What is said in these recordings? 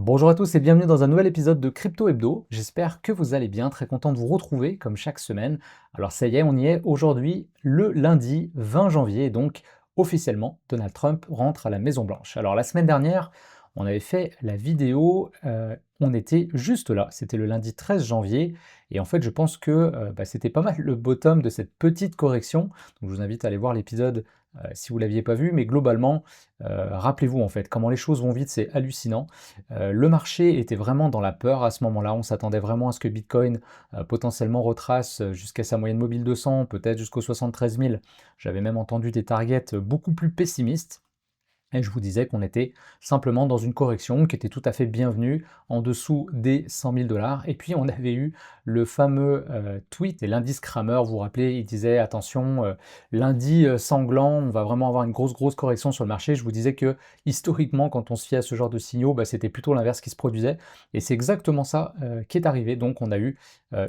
Bonjour à tous et bienvenue dans un nouvel épisode de Crypto Hebdo. J'espère que vous allez bien, très content de vous retrouver comme chaque semaine. Alors ça y est, on y est aujourd'hui le lundi 20 janvier, et donc officiellement Donald Trump rentre à la Maison Blanche. Alors la semaine dernière, on avait fait la vidéo, on était juste là, c'était le lundi 13 janvier, et en fait je pense que c'était pas mal le bottom de cette petite correction, donc je vous invite à aller voir l'épisode si vous ne l'aviez pas vu, mais globalement, rappelez-vous en fait comment les choses vont vite, c'est hallucinant. Le marché était vraiment dans la peur à ce moment-là. On s'attendait vraiment à ce que Bitcoin potentiellement retrace jusqu'à sa moyenne mobile 200, peut-être jusqu'aux 73 000. J'avais même entendu des targets beaucoup plus pessimistes. Et je vous disais qu'on était simplement dans une correction qui était tout à fait bienvenue en dessous des 100 000 dollars. Et puis on avait eu le fameux tweet et l'indice Kramer, vous vous rappelez, il disait attention, lundi sanglant, on va vraiment avoir une grosse correction sur le marché. Je vous disais que historiquement, quand on se fie à ce genre de signaux, c'était plutôt l'inverse qui se produisait. Et c'est exactement ça qui est arrivé. Donc on a eu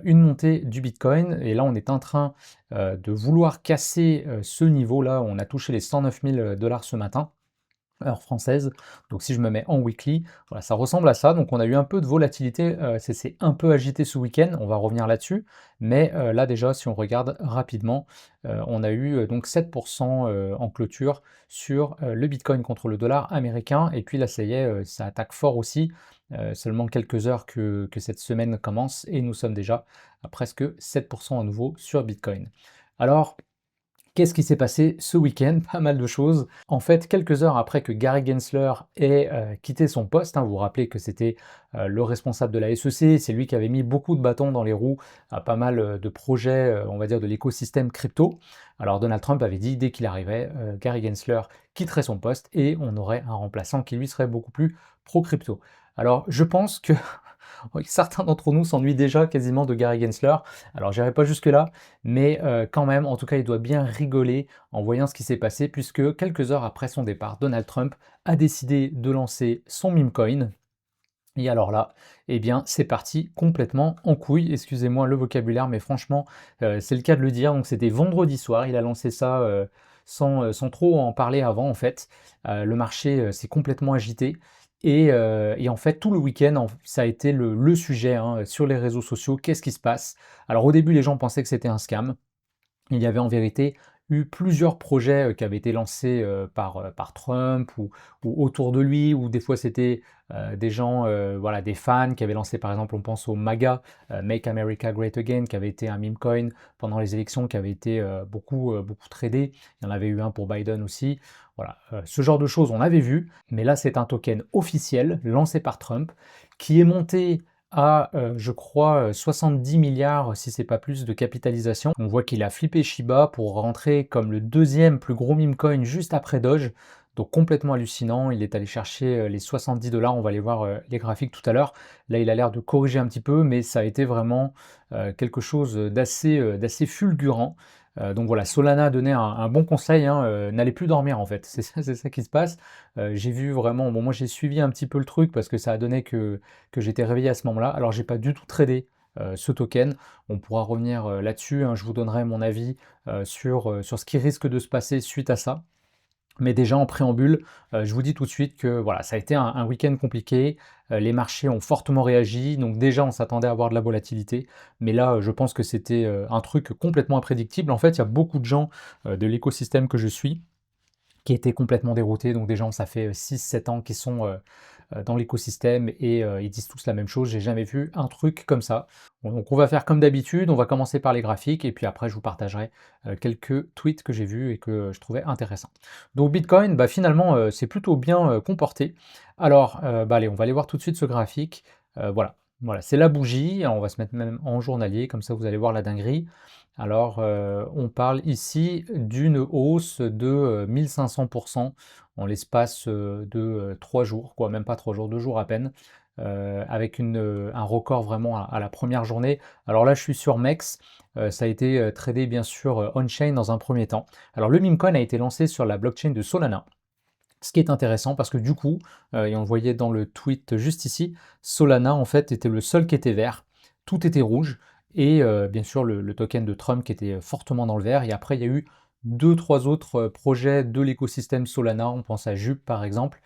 une montée du Bitcoin et là on est en train de vouloir casser ce niveau-là. On a touché les 109 000 dollars ce matin heure française. Donc si je me mets en weekly, voilà, ça ressemble à ça. Donc on a eu un peu de volatilité, c'est un peu agité ce week-end, on va revenir là-dessus. Mais là déjà, si on regarde rapidement, on a eu donc 7% en clôture sur le Bitcoin contre le dollar américain. Et puis là, ça y est, ça attaque fort aussi. Seulement quelques heures que cette semaine commence et nous sommes déjà à presque 7% à nouveau sur Bitcoin. Alors, qu'est-ce qui s'est passé ce week-end? Pas mal de choses. En fait, quelques heures après que Gary Gensler ait quitté son poste, vous vous rappelez que c'était le responsable de la SEC, c'est lui qui avait mis beaucoup de bâtons dans les roues à pas mal de projets, on va dire, de l'écosystème crypto. Alors Donald Trump avait dit, dès qu'il arrivait, Gary Gensler quitterait son poste et on aurait un remplaçant qui lui serait beaucoup plus pro-crypto. Alors je pense que oui, certains d'entre nous s'ennuient déjà quasiment de Gary Gensler. Alors j'irai pas jusque-là, mais quand même, en tout cas, il doit bien rigoler en voyant ce qui s'est passé, puisque quelques heures après son départ, Donald Trump a décidé de lancer son meme coin. Et alors là, eh bien, c'est parti complètement en couille. Excusez-moi le vocabulaire, mais franchement, c'est le cas de le dire. Donc c'était vendredi soir, il a lancé ça sans trop en parler avant, en fait. Le marché s'est complètement agité. Et en fait, tout le week-end, ça a été le sujet sur les réseaux sociaux. Qu'est-ce qui se passe? Alors au début, les gens pensaient que c'était un scam. Il y avait en vérité eu plusieurs projets qui avaient été lancés par Trump ou autour de lui, ou des fois c'était des gens, voilà, des fans qui avaient lancé, par exemple, on pense au MAGA, Make America Great Again, qui avait été un meme coin pendant les élections, qui avait été beaucoup tradé. Il y en avait eu un pour Biden aussi. Voilà, ce genre de choses on avait vu, mais là c'est un token officiel lancé par Trump qui est monté à, je crois, 70 milliards, si c'est pas plus, de capitalisation. On voit qu'il a flippé Shiba pour rentrer comme le deuxième plus gros meme coin juste après Doge. Donc complètement hallucinant, il est allé chercher les 70 dollars, on va aller voir les graphiques tout à l'heure. Là, il a l'air de corriger un petit peu, mais ça a été vraiment quelque chose d'assez fulgurant. Donc voilà, Solana a donné un bon conseil, n'allez plus dormir en fait, c'est ça qui se passe. J'ai vu vraiment, bon moi j'ai suivi un petit peu le truc parce que ça a donné que j'étais réveillé à ce moment-là. Alors j'ai pas du tout tradé ce token, on pourra revenir là-dessus, je vous donnerai mon avis sur ce qui risque de se passer suite à ça. Mais déjà en préambule, je vous dis tout de suite que voilà, ça a été un week-end compliqué, les marchés ont fortement réagi, donc déjà on s'attendait à avoir de la volatilité, mais là je pense que c'était un truc complètement imprédictible. En fait, il y a beaucoup de gens de l'écosystème que je suis qui étaient complètement déroutés, donc des gens, ça fait 6-7 ans qu'ils sont dans l'écosystème et ils disent tous la même chose, j'ai jamais vu un truc comme ça. Bon, donc on va faire comme d'habitude, on va commencer par les graphiques et puis après je vous partagerai quelques tweets que j'ai vus et que je trouvais intéressants. Donc Bitcoin, finalement c'est plutôt bien comporté. Alors allez, on va aller voir tout de suite ce graphique. Voilà, c'est la bougie, on va se mettre même en journalier, comme ça vous allez voir la dinguerie. Alors, on parle ici d'une hausse de 1500% en l'espace de 3 jours, quoi, même pas 3 jours, 2 jours à peine, avec un record vraiment à la première journée. Alors là, je suis sur MEX, ça a été tradé bien sûr on-chain dans un premier temps. Alors le meme coin a été lancé sur la blockchain de Solana. Ce qui est intéressant parce que du coup, et on le voyait dans le tweet juste ici, Solana en fait était le seul qui était vert, tout était rouge, et bien sûr le token de Trump qui était fortement dans le vert, et après il y a eu deux, trois autres projets de l'écosystème Solana, on pense à Jup par exemple,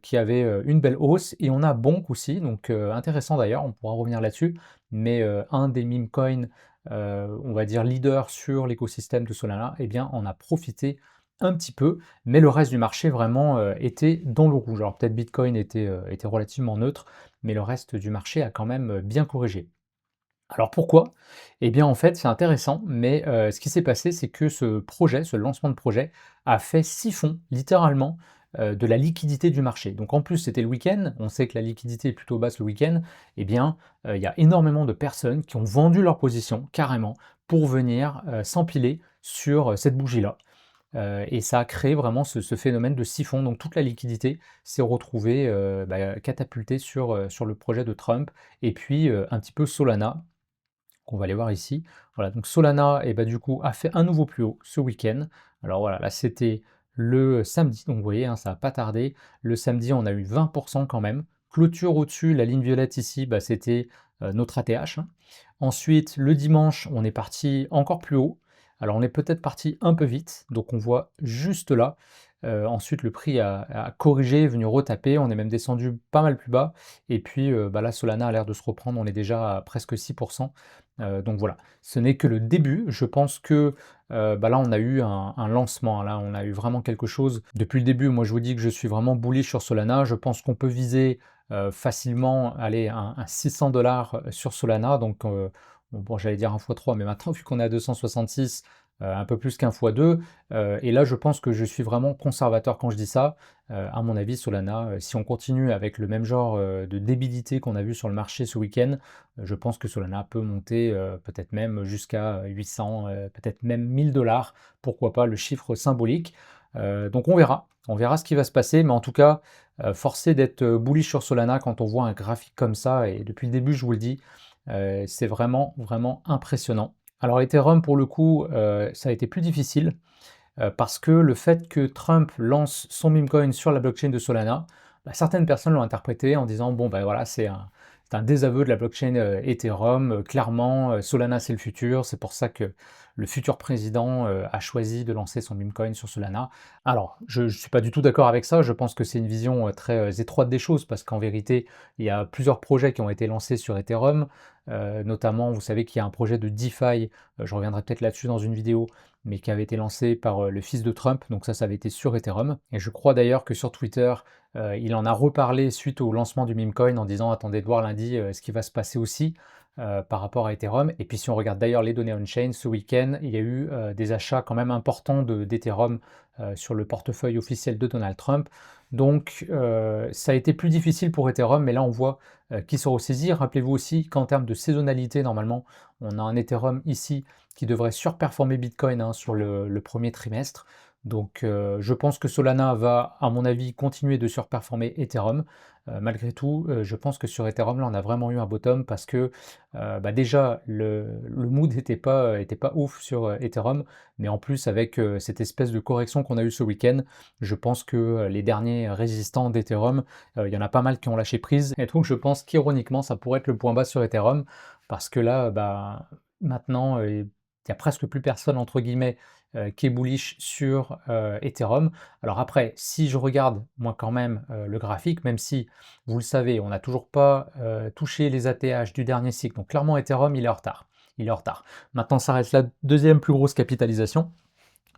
qui avait une belle hausse, et on a Bonk aussi, donc intéressant d'ailleurs, on pourra revenir là-dessus, mais un des meme coins, on va dire leader sur l'écosystème de Solana, eh bien on a profité un petit peu, mais le reste du marché vraiment était dans le rouge. Alors peut-être Bitcoin était relativement neutre, mais le reste du marché a quand même bien corrigé. Alors pourquoi? Eh bien en fait c'est intéressant, mais ce qui s'est passé c'est que ce projet, ce lancement de projet a fait siphon littéralement, de la liquidité du marché. Donc en plus c'était le week-end, on sait que la liquidité est plutôt basse le week-end, eh bien, il y a énormément de personnes qui ont vendu leur position carrément pour venir, s'empiler sur, cette bougie-là. Et ça a créé vraiment ce phénomène de siphon, donc toute la liquidité s'est retrouvée, catapultée sur le projet de Trump, et puis, un petit peu Solana, qu'on va aller voir ici. Voilà, donc Solana, et bah, du coup, a fait un nouveau plus haut ce week-end. Alors voilà, là c'était le samedi, donc vous voyez, hein, ça n'a pas tardé. Le samedi, on a eu 20% quand même. Clôture au-dessus, la ligne violette ici, bah, c'était notre ATH, hein. Ensuite, le dimanche, on est parti encore plus haut. Alors on est peut-être parti un peu vite, donc on voit juste là. Ensuite, le prix a corrigé, est venu retaper, on est même descendu pas mal plus bas. Et puis bah là, Solana a l'air de se reprendre, on est déjà à presque 6%. Donc voilà, ce n'est que le début. Je pense que bah là, on a eu un lancement, hein. Là, on a eu vraiment quelque chose. Depuis le début, moi, je vous dis que je suis vraiment bullish sur Solana. Je pense qu'on peut viser facilement aller un 600 $ sur Solana. Donc, bon, j'allais dire un x 3, mais maintenant, vu qu'on est à 266, un peu plus qu'un x 2. Et là, je pense que je suis vraiment conservateur quand je dis ça. À mon avis, Solana, si on continue avec le même genre de débilité qu'on a vu sur le marché ce week-end, je pense que Solana peut monter peut-être même jusqu'à 800, peut-être même 1000 $, pourquoi pas le chiffre symbolique. Donc on verra ce qui va se passer, mais en tout cas, forcé d'être bullish sur Solana quand on voit un graphique comme ça, et depuis le début, je vous le dis, c'est vraiment, vraiment impressionnant. Alors Ethereum, pour le coup, ça a été plus difficile, parce que le fait que Trump lance son meme coin sur la blockchain de Solana, bah, certaines personnes l'ont interprété en disant bon ben voilà, c'est un désaveu de la blockchain Ethereum, clairement Solana c'est le futur, c'est pour ça que le futur président a choisi de lancer son meme coin sur Solana. Alors je ne suis pas du tout d'accord avec ça, je pense que c'est une vision très étroite des choses, parce qu'en vérité il y a plusieurs projets qui ont été lancés sur Ethereum, notamment vous savez qu'il y a un projet de DeFi, je reviendrai peut-être là-dessus dans une vidéo, mais qui avait été lancé par le fils de Trump, donc ça avait été sur Ethereum. Et je crois d'ailleurs que sur Twitter, il en a reparlé suite au lancement du meme coin en disant attendez de voir lundi ce qui va se passer aussi par rapport à Ethereum. Et puis si on regarde d'ailleurs les données on-chain, ce week-end, il y a eu des achats quand même importants d'Ethereum sur le portefeuille officiel de Donald Trump. Donc ça a été plus difficile pour Ethereum, mais là on voit qu'ils se ressaisissent. Rappelez-vous aussi qu'en termes de saisonnalité, normalement, on a un Ethereum ici qui devrait surperformer Bitcoin, hein, sur le premier trimestre. Donc je pense que Solana va, à mon avis, continuer de surperformer Ethereum. Malgré tout, je pense que sur Ethereum, là, on a vraiment eu un bottom, parce que bah, déjà, le mood était pas ouf sur Ethereum, mais en plus, avec cette espèce de correction qu'on a eue ce week-end, je pense que les derniers résistants d'Ethereum, il y en a pas mal qui ont lâché prise. Et donc, je pense qu'ironiquement, ça pourrait être le point bas sur Ethereum, parce que là, bah, maintenant, il y a presque plus personne entre guillemets qui est bullish sur Ethereum. Alors après, si je regarde moi quand même le graphique, même si vous le savez, on n'a toujours pas touché les ATH du dernier cycle, donc clairement Ethereum il est en retard. Il est en retard. Maintenant, ça reste la deuxième plus grosse capitalisation.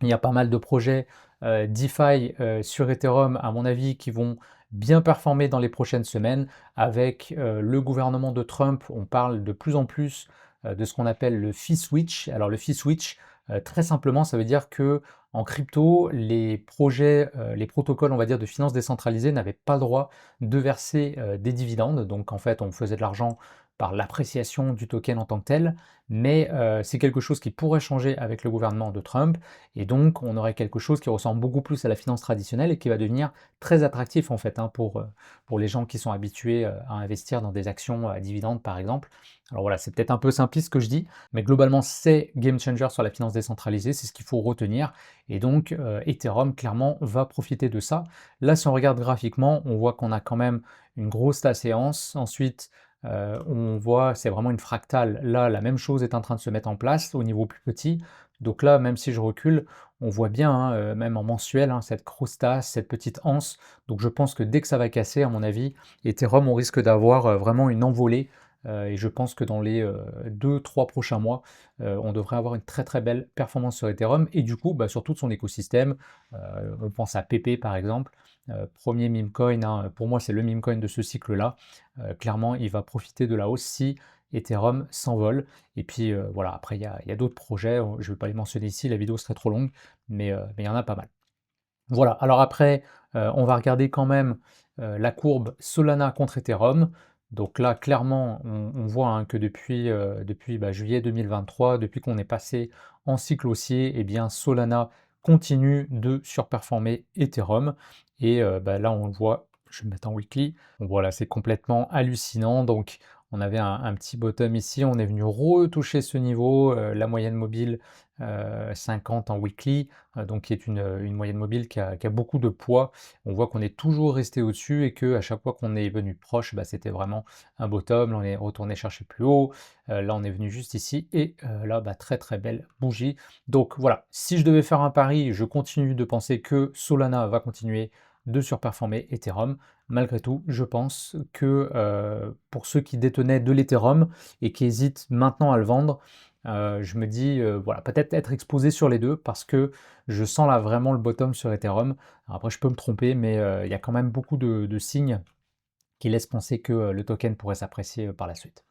Il y a pas mal de projets DeFi sur Ethereum, à mon avis, qui vont bien performer dans les prochaines semaines. Avec le gouvernement de Trump, on parle de plus en plus de ce qu'on appelle le fee switch. Alors le fee switch, très simplement, ça veut dire que en crypto, les projets, les protocoles, on va dire, de finance décentralisée n'avaient pas le droit de verser des dividendes. Donc en fait, on faisait de l'argent par l'appréciation du token en tant que tel, mais c'est quelque chose qui pourrait changer avec le gouvernement de Trump, et donc on aurait quelque chose qui ressemble beaucoup plus à la finance traditionnelle et qui va devenir très attractif en fait, hein, pour les gens qui sont habitués à investir dans des actions à dividendes par exemple. Alors voilà, c'est peut-être un peu simpliste ce que je dis, mais globalement c'est game changer sur la finance décentralisée, c'est ce qu'il faut retenir, et donc Ethereum clairement va profiter de ça. Là, si on regarde graphiquement, on voit qu'on a quand même une grosse séance. Ensuite, on voit, c'est vraiment une fractale. Là, la même chose est en train de se mettre en place au niveau plus petit. Donc là, même si je recule, on voit bien, hein, même en mensuel, hein, cette croustace, cette petite anse. Donc je pense que dès que ça va casser, à mon avis, Ethereum, on risque d'avoir vraiment une envolée. Et je pense que dans les 2-3 prochains mois, on devrait avoir une très très belle performance sur Ethereum. Et du coup, bah, sur tout son écosystème, on pense à PP par exemple, premier meme coin, hein, pour moi c'est le meme coin de ce cycle-là. Clairement, il va profiter de la hausse si Ethereum s'envole. Et puis voilà, après il y a d'autres projets, je ne vais pas les mentionner ici, la vidéo serait trop longue, mais il y en a pas mal. Voilà, alors après, on va regarder quand même la courbe Solana contre Ethereum. Donc là, clairement, on voit hein, que depuis juillet 2023, depuis qu'on est passé en cycle haussier, eh bien Solana continue de surperformer Ethereum. Et bah, là, on le voit, je vais me mettre en weekly, on voit là, c'est complètement hallucinant. Donc on avait un petit bottom ici, on est venu retoucher ce niveau, la moyenne mobile 50 en weekly, donc qui est une moyenne mobile qui a beaucoup de poids. On voit qu'on est toujours resté au-dessus et que à chaque fois qu'on est venu proche, bah, c'était vraiment un bottom. Là, on est retourné chercher plus haut. Là, on est venu juste ici et là, bah, très très belle bougie. Donc voilà, si je devais faire un pari, je continue de penser que Solana va continuer de surperformer Ethereum. Malgré tout, je pense que pour ceux qui détenaient de l'Ethereum et qui hésitent maintenant à le vendre, je me dis, voilà, peut-être être exposé sur les deux parce que je sens là vraiment le bottom sur Ethereum. Alors après, je peux me tromper, mais il y a quand même beaucoup de signes qui laissent penser que le token pourrait s'apprécier par la suite.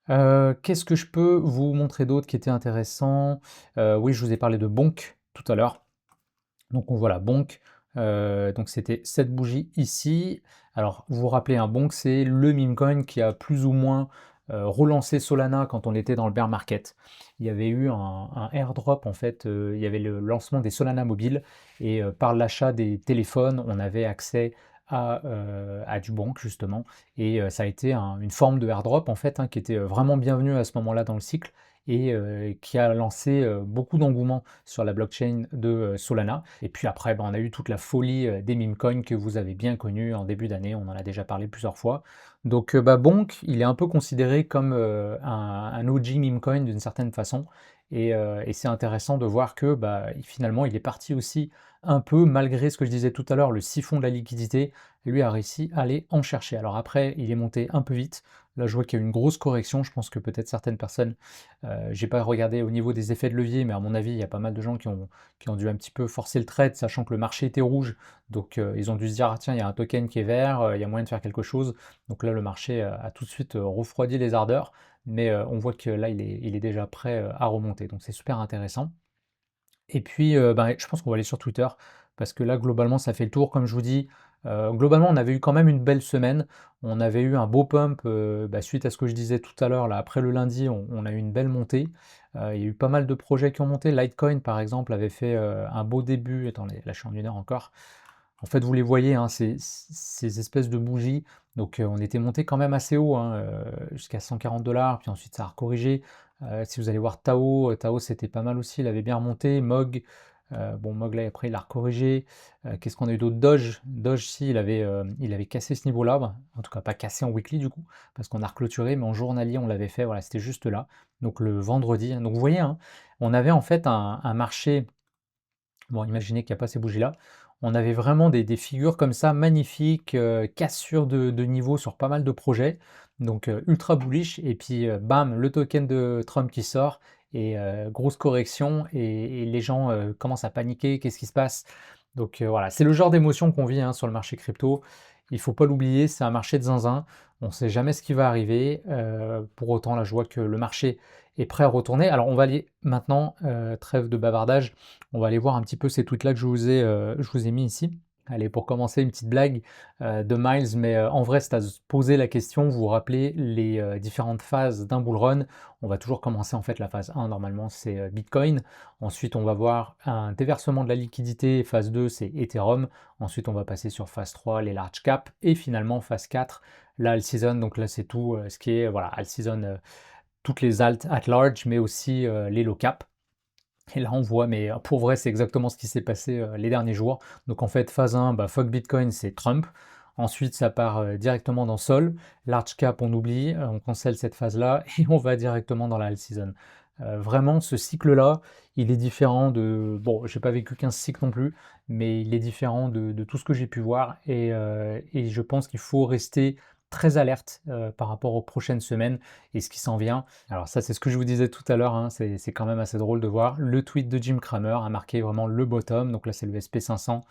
Qu'est-ce que je peux vous montrer d'autre qui était intéressant? Oui, je vous ai parlé de Bonk tout à l'heure. Donc on voit la Bonk, donc c'était cette bougie ici. Alors vous vous rappelez, un Bonk, c'est le meme coin qui a plus ou moins relancé Solana quand on était dans le bear market. Il y avait eu un airdrop en fait, il y avait le lancement des Solana mobiles et par l'achat des téléphones, on avait accès à du Bonk justement et ça a été une forme de airdrop en fait, hein, qui était vraiment bienvenue à ce moment-là dans le cycle et qui a lancé beaucoup d'engouement sur la blockchain de Solana. Et puis après, ben, on a eu toute la folie des meme coins que vous avez bien connue en début d'année, on en a déjà parlé plusieurs fois. Donc bah, Bonk, il est un peu considéré comme un OG meme coin d'une certaine façon. Et c'est intéressant de voir que bah, finalement, il est parti aussi un peu, malgré ce que je disais tout à l'heure, le siphon de la liquidité, lui a réussi à aller en chercher. Alors après, il est monté un peu vite. Là, je vois qu'il y a eu une grosse correction. Je pense que peut-être certaines personnes, j'ai pas regardé au niveau des effets de levier, mais à mon avis, il y a pas mal de gens qui ont dû un petit peu forcer le trade, sachant que le marché était rouge. Donc, ils ont dû se dire, ah tiens, il y a un token qui est vert, il y a moyen de faire quelque chose. Donc là, le marché a tout de suite refroidi les ardeurs, mais on voit que là, il est déjà prêt à remonter. Donc, c'est super intéressant. Et puis, ben, je pense qu'on va aller sur Twitter parce que là, globalement, ça fait le tour. Comme je vous dis, globalement, on avait eu quand même une belle semaine. On avait eu un beau pump bah, suite à ce que je disais tout à l'heure. Là, après le lundi, on a eu une belle montée. Il y a eu pas mal de projets qui ont monté. Litecoin, par exemple, avait fait un beau début. Attendez, là, je suis en 1 heure encore. En fait, vous les voyez, hein, ces espèces de bougies. Donc, on était monté quand même assez haut, hein, jusqu'à 140 $. Puis ensuite, ça a recorrigé. Si vous allez voir Tao, Tao c'était pas mal aussi, il avait bien remonté. Mog, bon, Mog là après il a recorrigé. Qu'est-ce qu'on a eu d'autre? Doge, Doge si il avait cassé ce niveau-là, bah, en tout cas pas cassé en weekly du coup, parce qu'on a reclôturé, mais en journalier on l'avait fait, voilà, c'était juste là, donc le vendredi. Donc vous voyez, hein, on avait en fait un marché, bon imaginez qu'il n'y a pas ces bougies-là, on avait vraiment des figures comme ça magnifiques, cassure de niveau sur pas mal de projets, donc ultra bullish, et puis bam, le token de Trump qui sort, et grosse correction, et les gens commencent à paniquer, qu'est-ce qui se passe? Donc voilà, c'est le genre d'émotion qu'on vit hein, sur le marché crypto, il faut pas l'oublier, c'est un marché de zinzin, on ne sait jamais ce qui va arriver, pour autant là je vois que le marché est prêt à retourner. Alors on va aller maintenant, trêve de bavardage, on va aller voir un petit peu ces tweets-là que je vous ai mis ici. Allez, pour commencer, une petite blague de Miles, mais en vrai, c'est à se poser la question. Vous vous rappelez les différentes phases d'un bull run. On va toujours commencer en fait la phase 1, normalement, c'est Bitcoin. Ensuite, on va voir un déversement de la liquidité. Phase 2, c'est Ethereum. Ensuite, on va passer sur phase 3, les large caps. Et finalement, phase 4, la alt season. Donc là, c'est tout ce qui est, voilà, alt season, toutes les alt at large, mais aussi les low cap. Et là, on voit, mais pour vrai, c'est exactement ce qui s'est passé les derniers jours. Donc en fait, phase 1, bah, fuck Bitcoin, c'est Trump. Ensuite, ça part directement dans Sol. Large cap, on oublie, on cancelle cette phase-là et on va directement dans la alt season. Vraiment ce cycle-là, il est différent de bon, j'ai pas vécu 15 cycles non plus, mais il est différent de tout ce que j'ai pu voir et je pense qu'il faut rester très alerte, par rapport aux prochaines semaines et ce qui s'en vient. Alors ça, c'est ce que je vous disais tout à l'heure, hein, c'est quand même assez drôle de voir. Le tweet de Jim Cramer a marqué vraiment le bottom, donc là, c'est le SP500.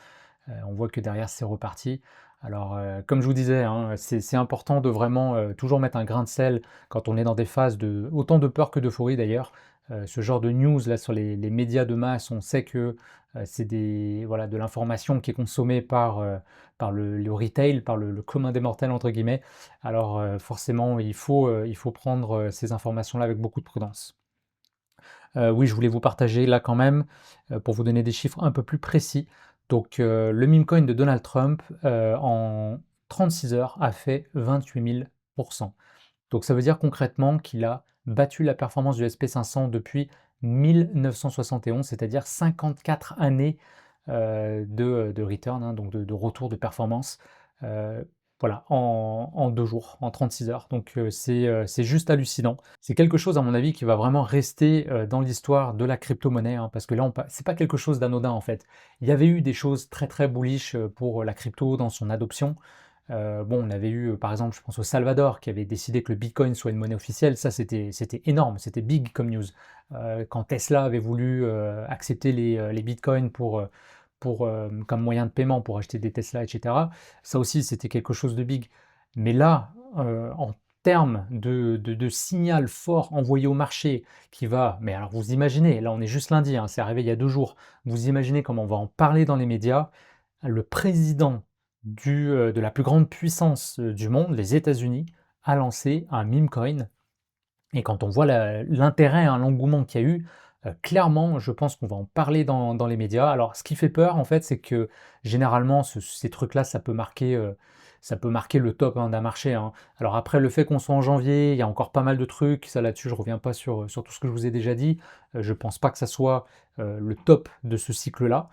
On voit que derrière, c'est reparti. Alors, comme je vous disais, hein, c'est important de vraiment, toujours mettre un grain de sel quand on est dans des phases de autant de peur que d'euphorie d'ailleurs. Ce genre de news là sur les médias de masse, on sait que, c'est des voilà, de l'information qui est consommée par le retail, par le «commun des mortels» entre guillemets. Alors, forcément, il faut prendre, ces informations-là avec beaucoup de prudence. Oui, je voulais vous partager là quand même, pour vous donner des chiffres un peu plus précis. Donc, le meme coin de Donald Trump, en 36 heures a fait 28 000. Donc ça veut dire concrètement qu'il a battu la performance du SP500 depuis 1971, c'est-à-dire 54 années, de return, hein, donc de retour de performance, heu, voilà, en 2 jours, en 36 heures. Donc c'est juste hallucinant. C'est quelque chose à mon avis qui va vraiment rester, dans l'histoire de la crypto-monnaie, hein, parce que là on pa c'est pas quelque chose d'anodin en fait. Il y avait eu des choses très, très bullish, pour la crypto dans son adoption. Bon, on avait eu, par exemple, je pense au Salvador qui avait décidé que le bitcoin soit une monnaie officielle. Ça, c'était énorme, c'était big comme news. Quand Tesla avait voulu, accepter les bitcoins comme moyen de paiement pour acheter des Tesla et cetera, ça aussi, c'était quelque chose de big. Mais là, en termes de signal fort envoyé au marché qui va mais alors vous imaginez, là, on est juste lundi, hein, c'est arrivé il y a 2 jours. Vous imaginez comment on va en parler dans les médias. Le président de la plus grande puissance, du monde, les États-Unis, a lancé un meme coin et quand on voit l'intérêt, hein, l'engouement qu'il y a eu, clairement, je pense qu'on va en parler dans les médias. Alors ce qui fait peur, en fait, c'est que généralement ces trucs-là, ça peut marquer le top, hein, d'un marché, hein. Alors après, le fait qu'on soit en janvier, il y a encore pas mal de trucs, ça là-dessus, je reviens pas sur tout ce que je vous ai déjà dit. Je pense pas que ça soit, le top de ce cycle-là.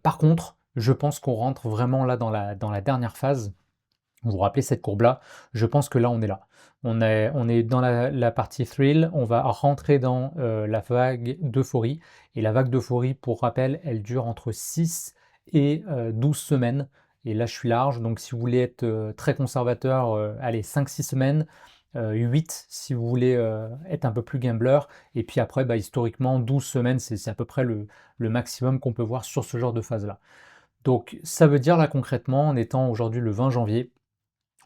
Par contre, je pense qu'on rentre vraiment là dans la dernière phase. Vous vous rappelez cette courbe-là? Je pense que là, on est là. On est dans la partie thrill, on va rentrer dans la vague d'euphorie. Et la vague d'euphorie, pour rappel, elle dure entre 6 et 12 semaines. Et là, je suis large, donc si vous voulez être très conservateur, allez, 5-6 semaines, 8 si vous voulez être un peu plus gambler. Et puis après, bah, historiquement, 12 semaines, c'est à peu près le maximum qu'on peut voir sur ce genre de phase-là. Donc ça veut dire là concrètement, en étant aujourd'hui le 20 janvier,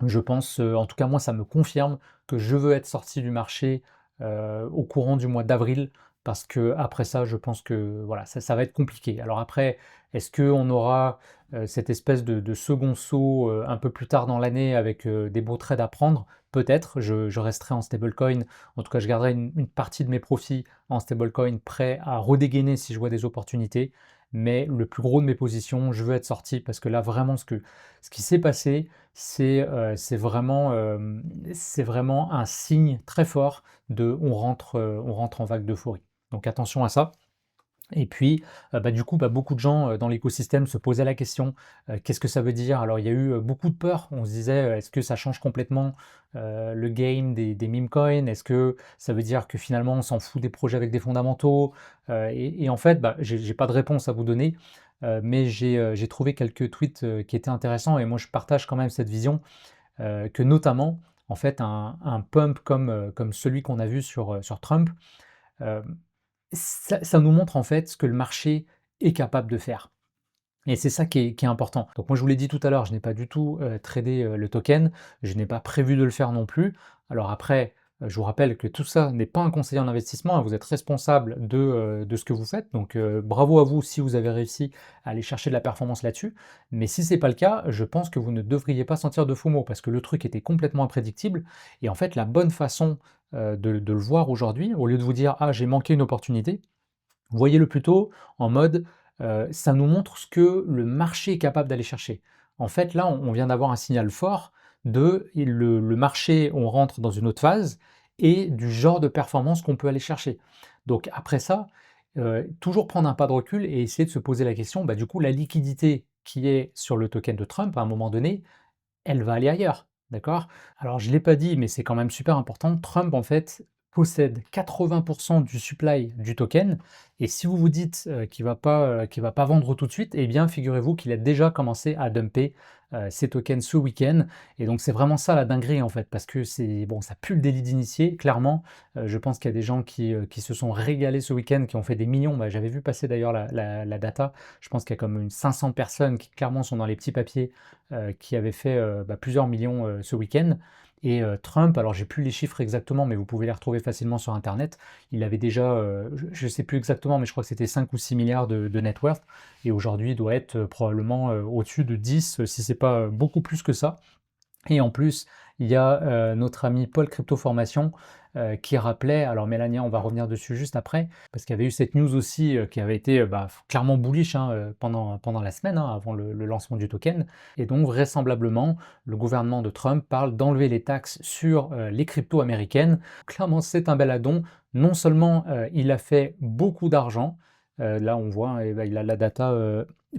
je pense, en tout cas moi ça me confirme que je veux être sorti du marché, au courant du mois d'avril parce que après ça je pense que voilà, ça va être compliqué. Alors après, est-ce qu'on aura, cette espèce de second saut, un peu plus tard dans l'année avec, des beaux trades à prendre? Peut-être, je resterai en stablecoin. En tout cas, je garderai une partie de mes profits en stablecoin prêt à redégainer si je vois des opportunités. Mais le plus gros de mes positions, je veux être sorti parce que là vraiment ce qui s'est passé, c'est vraiment un signe très fort de on rentre en vague d'euphorie. Donc attention à ça. Et puis, bah, du coup, bah, beaucoup de gens, dans l'écosystème se posaient la question, qu'est-ce que ça veut dire? Alors il y a eu, beaucoup de peur. On se disait, «Est-ce que ça change complètement, le game des meme coins? Est-ce que ça veut dire que finalement on s'en fout des projets avec des fondamentaux?» Et en fait, bah, j'ai pas de réponse à vous donner, mais j'ai trouvé quelques tweets, qui étaient intéressants et moi je partage quand même cette vision, que notamment, en fait, un pump comme celui qu'on a vu sur Trump, hem ça nous montre en fait ce que le marché est capable de faire et c'est ça qui est important. Donc moi je vous l'ai dit tout à l'heure, je n'ai pas du tout, tradé, le token, je n'ai pas prévu de le faire non plus. Alors après, je vous rappelle que tout ça n'est pas un conseiller en investissement, hein, vous êtes responsable de ce que vous faites, donc bravo à vous si vous avez réussi à aller chercher de la performance là-dessus. Mais si c'est pas le cas, je pense que vous ne devriez pas sentir de FOMO parce que le truc était complètement imprédictible et en fait la bonne façon, de le voir aujourd'hui, au lieu de vous dire: «Ah j'ai manqué une opportunité», voyez-le plutôt en mode, ça nous montre ce que le marché est capable d'aller chercher. En fait, là, on vient d'avoir un signal fort de et le marché, on rentre dans une autre phase et du genre de performance qu'on peut aller chercher. Donc après ça, toujours prendre un pas de recul et essayer de se poser la question, bah, du coup, la liquidité qui est sur le token de Trump, à un moment donné, elle va aller ailleurs, d'accord? Alors je ne l'ai pas dit, mais c'est quand même super important. Trump, en fait, possède 80% du supply du token et si vous vous dites, qu'il va pas vendre tout de suite, eh bien figurez-vous qu'il a déjà commencé à dumper, ses tokens ce week-end et donc c'est vraiment ça la dinguerie en fait, parce que c'est bon, ça pue le délit d'initié clairement. Je pense qu'il y a des gens qui se sont régalés ce week-end, qui ont fait des millions. Bah, j'avais vu passer d'ailleurs la data. Je pense qu'il y a comme une 500 personnes qui clairement sont dans les petits papiers, qui avaient fait, bah, plusieurs millions, ce week-end et Trump, alors j'ai plus les chiffres exactement, mais vous pouvez les retrouver facilement sur internet. Il avait déjà, je ne sais plus exactement, mais je crois que c'était 5 ou 6 milliards de net worth et aujourd'hui il doit être, probablement, au-dessus de 10, si c'est pas, beaucoup plus que ça. Et en plus, il y a, notre ami Paul Crypto Formation, qui rappelait alors Mélania, on va revenir dessus juste après, parce qu'il y avait eu cette news aussi, qui avait été, bah, clairement bullish, hein, pendant la semaine, hein, avant le lancement du token et donc vraisemblablement, le gouvernement de Trump parle d'enlever les taxes sur, les cryptos américaines. Clairement, c'est un bel addon. Non seulement, il a fait beaucoup d'argent, là on voit, hein, et bah, il a la data,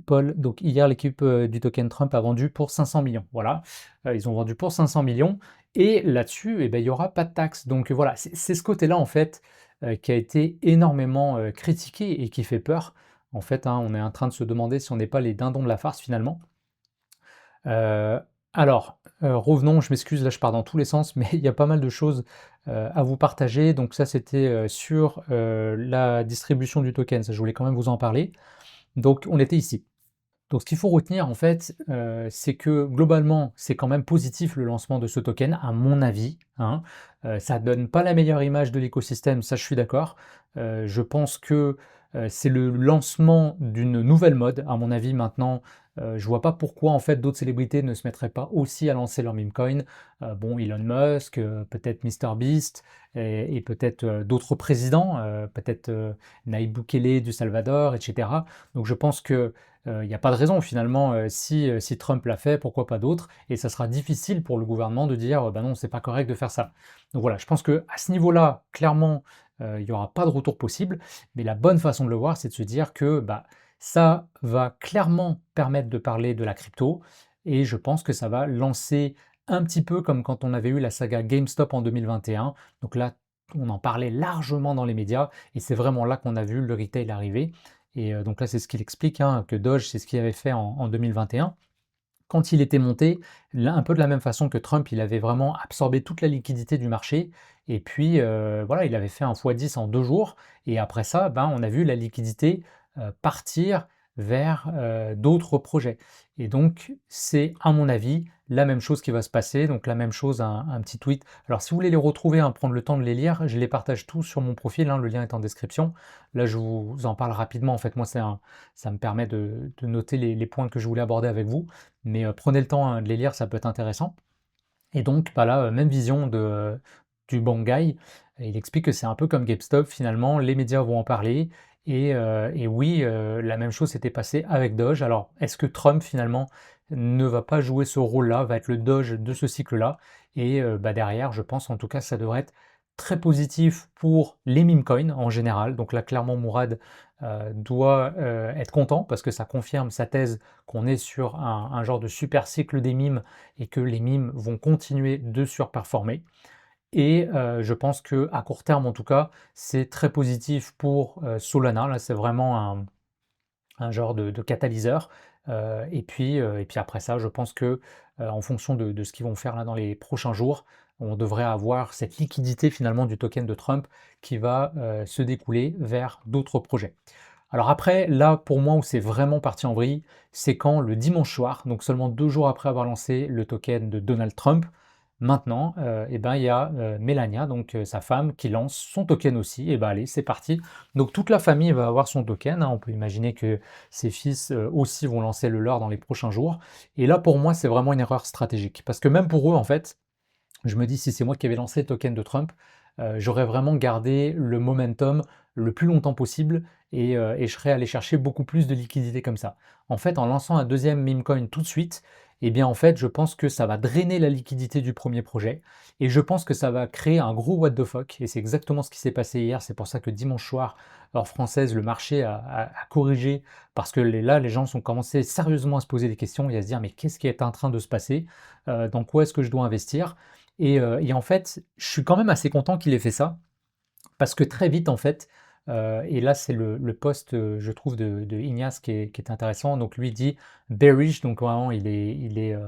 Paul, donc hier l'équipe, du token Trump a vendu pour 500 millions. Voilà, ils ont vendu pour 500 millions et là-dessus, eh ben, il y aura pas de taxe. Donc voilà, c'est ce côté-là en fait, qui a été énormément, critiqué et qui fait peur. En fait, hein, on est en train de se demander si on n'est pas les dindons de la farce finalement. Heu, revenons, je m'excuse, là je pars dans tous les sens, mais il y a pas mal de choses, à vous partager. Donc ça c'était, sur, la distribution du token, ça je voulais quand même vous en parler. Donc on était ici. Donc ce qu'il faut retenir en fait, c'est que globalement, c'est quand même positif le lancement de ce token à mon avis, hein. Ça donne pas la meilleure image de l'écosystème, ça je suis d'accord. Je pense que, c'est le lancement d'une nouvelle mode à mon avis maintenant, je vois pas pourquoi en fait d'autres célébrités ne se mettraient pas aussi à lancer leur meme coin. Bon Elon Musk, peut-être MrBeast et peut-être, d'autres présidents, peut-être, Nayib Bukele du Salvador et cetera. Donc je pense que, il n'y a pas de raison finalement, si Trump l'a fait, pourquoi pas d'autres? Et ça sera difficile pour le gouvernement de dire: «Bah non, c'est pas correct de faire ça». Donc voilà, je pense qu'à ce niveau-là, clairement, il n'y aura pas de retour possible, mais la bonne façon de le voir, c'est de se dire que, bah, ça va clairement permettre de parler de la crypto et je pense que ça va lancer un petit peu comme quand on avait eu la saga GameStop en 2021. Donc là, on en parlait largement dans les médias et c'est vraiment là qu'on a vu le retail arriver et donc là, c'est ce qu'il explique, hein, que Doge, c'est ce qu'il avait fait en 2021. Quand il était monté, là, un peu de la même façon que Trump, il avait vraiment absorbé toute la liquidité du marché et puis, voilà, il avait fait un x10 en 2 jours et après ça, ben, on a vu la liquidité, partir vers, d'autres projets et donc c'est, à mon avis, la même chose qui va se passer, donc la même chose, un petit tweet. Alors si vous voulez les retrouver, hein, prendre le temps de les lire, je les partage tous sur mon profil, hein, le lien est en description. Là, je vous en parle rapidement, en fait, moi, ça me permet de noter les points que je voulais aborder avec vous, mais prenez le temps, hein, de les lire, ça peut être intéressant. Et donc, bah là, même vision du Bangai. Il explique que c'est un peu comme GameStop, finalement, les médias vont en parler. Et oui, la même chose s'était passée avec Doge. Alors, est-ce que Trump, finalement, ne va pas jouer ce rôle-là, va être le Doge de ce cycle-là? Et bah, derrière, je pense en tout cas, ça devrait être très positif pour les meme coins en général. Donc là, clairement, Mourad doit être content parce que ça confirme sa thèse qu'on est sur un genre de super cycle des mimes et que les mimes vont continuer de surperformer. Et je pense que à court terme, en tout cas, c'est très positif pour, Solana. Là, c'est vraiment un genre de catalyseur, et puis après ça, je pense que, en fonction de ce qu'ils vont faire là dans les prochains jours, on devrait avoir cette liquidité finalement du token de Trump qui va, se découler vers d'autres projets. Alors après, là, pour moi, où c'est vraiment parti en vrille, c'est quand le dimanche soir, donc seulement 2 jours après avoir lancé le token de Donald Trump, maintenant, et ben, il y a, Melania, donc sa femme, qui lance son token aussi. Et ben, allez, c'est parti. Donc toute la famille va avoir son token, hein. On peut imaginer que ses fils, aussi vont lancer le leur dans les prochains jours. Et là, pour moi, c'est vraiment une erreur stratégique. Parce que même pour eux, en fait, je me dis si c'est moi qui avais lancé le token de Trump, j'aurais vraiment gardé le momentum le plus longtemps possible et je serais allé chercher beaucoup plus de liquidités comme ça. En fait, en lançant un deuxième meme coin tout de suite, eh bien en fait, je pense que ça va drainer la liquidité du premier projet et je pense que ça va créer un gros what the fuck et c'est exactement ce qui s'est passé hier. C'est pour ça que dimanche soir, heure française, le marché a corrigé parce que là, les gens sont commencé sérieusement à se poser des questions et à se dire: «Mais qu'est-ce qui est en train de se passer? Dans quoi est-ce que je dois investir?» Et en fait, je suis quand même assez content qu'il ait fait ça, Parce que très vite, en fait, et là, c'est le post, je trouve, de Ignace qui est intéressant. Donc lui dit bearish, donc vraiment, je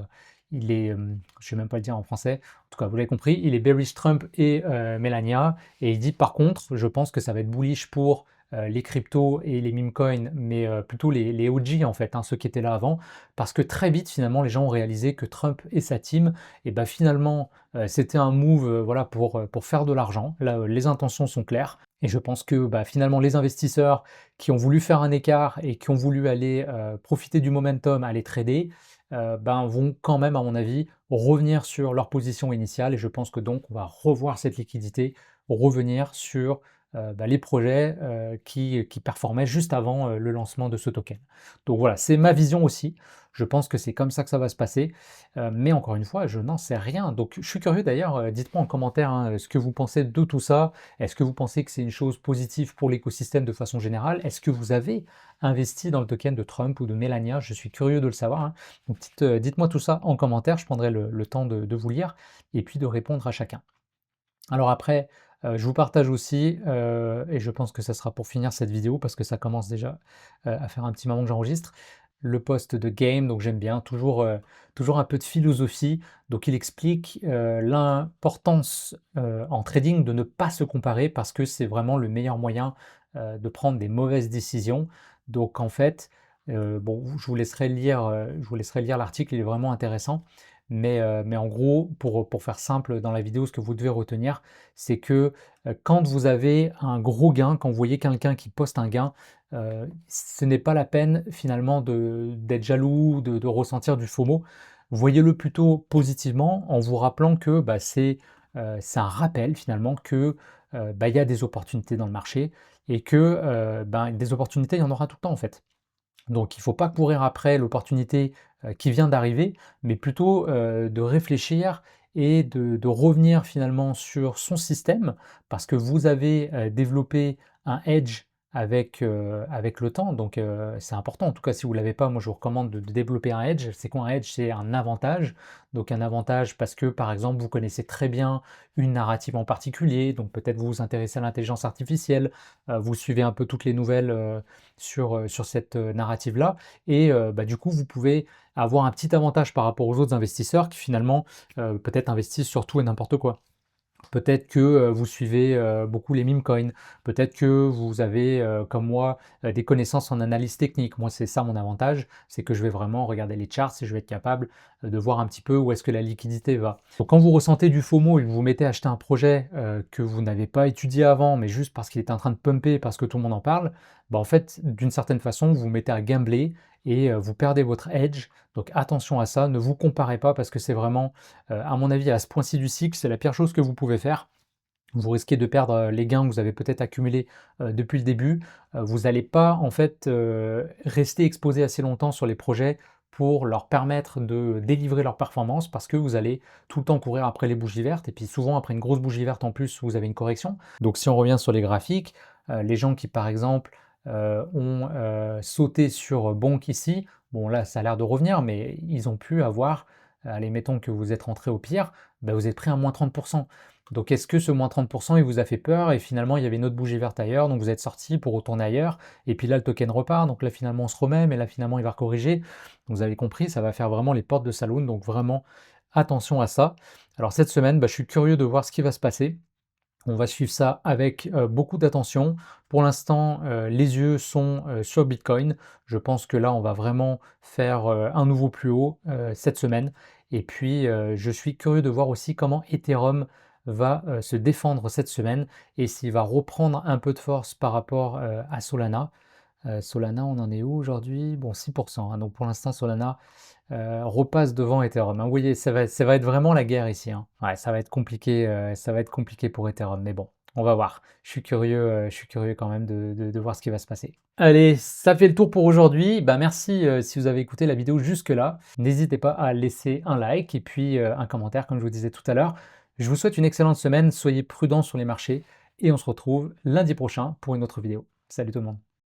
sais même pas le dire en français. En tout cas, vous l'avez compris, il est bearish Trump et Melania. Et il dit par contre, je pense que ça va être bullish pour les cryptos et les meme coins, mais plutôt les OG en fait, hein, ceux qui étaient là avant, parce que très vite finalement les gens ont réalisé que Trump et sa team, et ben finalement c'était un move voilà, pour faire de l'argent. Là, les intentions sont claires. Et je pense que bah, finalement, les investisseurs qui ont voulu faire un écart et qui ont voulu aller profiter du momentum, aller trader, ben, vont quand même, à mon avis, revenir sur leur position initiale. Et je pense que donc, on va revoir cette liquidité, revenir sur bah, les projets qui performaient juste avant le lancement de ce token. Donc voilà, c'est ma vision aussi. Je pense que c'est comme ça que ça va se passer. Mais encore une fois, je n'en sais rien. Donc je suis curieux d'ailleurs, dites-moi en commentaire hein, ce que vous pensez de tout ça. Est-ce que vous pensez que c'est une chose positive pour l'écosystème de façon générale? Est-ce que vous avez investi dans le token de Trump ou de Melania? Je suis curieux de le savoir, hein. Donc dites-moi tout ça en commentaire, je prendrai le temps de vous lire et puis de répondre à chacun. Alors après, je vous partage aussi, et je pense que ça sera pour finir cette vidéo parce que ça commence déjà à faire un petit moment que j'enregistre, le post de Game, donc j'aime bien, toujours un peu de philosophie. Donc il explique l'importance en trading de ne pas se comparer parce que c'est vraiment le meilleur moyen de prendre des mauvaises décisions. Donc en fait, bon, je vous laisserai lire l'article, il est vraiment intéressant. Mais en gros, pour faire simple dans la vidéo, ce que vous devez retenir, c'est que quand vous avez un gros gain, quand vous voyez quelqu'un qui poste un gain, ce n'est pas la peine finalement d'être jaloux, de ressentir du FOMO. Voyez-le plutôt positivement en vous rappelant que bah, c'est un rappel finalement que bah, il y a des opportunités dans le marché et que ben, des opportunités, il y en aura tout le temps en fait. Donc il ne faut pas courir après l'opportunité qui vient d'arriver, mais plutôt de réfléchir et de revenir finalement sur son système, parce que vous avez développé un edge avec le temps, donc c'est important. En tout cas, si vous ne l'avez pas, moi je vous recommande de développer un edge. C'est quoi un edge? C'est un avantage. Donc un avantage parce que par exemple vous connaissez très bien une narrative en particulier, donc peut-être vous vous intéressez à l'intelligence artificielle, vous suivez un peu toutes les nouvelles sur cette narrative-là. Et bah, du coup, vous pouvez avoir un petit avantage par rapport aux autres investisseurs qui finalement peut-être investissent sur tout et n'importe quoi. Peut-être que vous suivez beaucoup les meme coins, peut-être que vous avez, comme moi, des connaissances en analyse technique. Moi, c'est ça mon avantage, c'est que je vais vraiment regarder les charts et je vais être capable de voir un petit peu où est-ce que la liquidité va. Donc quand vous ressentez du FOMO et que vous vous mettez à acheter un projet que vous n'avez pas étudié avant, mais juste parce qu'il est en train de pumper, parce que tout le monde en parle, bah en fait, d'une certaine façon, vous vous mettez à gambler et vous perdez votre edge. Donc attention à ça, ne vous comparez pas parce que c'est vraiment à mon avis, à ce point-ci du cycle, c'est la pire chose que vous pouvez faire. Vous risquez de perdre les gains que vous avez peut-être accumulés depuis le début. Vous n'allez pas en fait rester exposé assez longtemps sur les projets pour leur permettre de délivrer leur performance parce que vous allez tout le temps courir après les bougies vertes et puis souvent après une grosse bougie verte en plus vous avez une correction. Donc si on revient sur les graphiques, les gens qui par exemple ont sauté sur Bonk ici, bon là ça a l'air de revenir mais ils ont pu avoir, allez mettons que vous êtes rentré au pire, bah, vous êtes pris un moins 30%. Donc est-ce que ce moins 30% il vous a fait peur et finalement il y avait une autre bougie verte ailleurs, donc vous êtes sorti pour retourner ailleurs, et puis là le token repart, donc là finalement on se remet, mais là finalement il va corriger. Donc vous avez compris, ça va faire vraiment les portes de saloon, donc vraiment attention à ça. Alors cette semaine, bah, je suis curieux de voir ce qui va se passer. On va suivre ça avec beaucoup d'attention. Pour l'instant, les yeux sont sur Bitcoin. Je pense que là, on va vraiment faire un nouveau plus haut cette semaine. Et puis, je suis curieux de voir aussi comment Ethereum va se défendre cette semaine et s'il va reprendre un peu de force par rapport à Solana. Solana, on en est où aujourd'hui? Bon, 6%, hein. Donc pour l'instant, Solana repasse devant Ethereum, hein. Vous voyez, ça va être vraiment la guerre ici, hein. Ouais, ça va être compliqué pour Ethereum, mais bon, on va voir. Je suis curieux quand même de voir ce qui va se passer. Allez, ça fait le tour pour aujourd'hui. Bah, merci si vous avez écouté la vidéo jusque-là. N'hésitez pas à laisser un like et puis un commentaire, comme je vous disais tout à l'heure. Je vous souhaite une excellente semaine, soyez prudents sur les marchés et on se retrouve lundi prochain pour une autre vidéo. Salut tout le monde.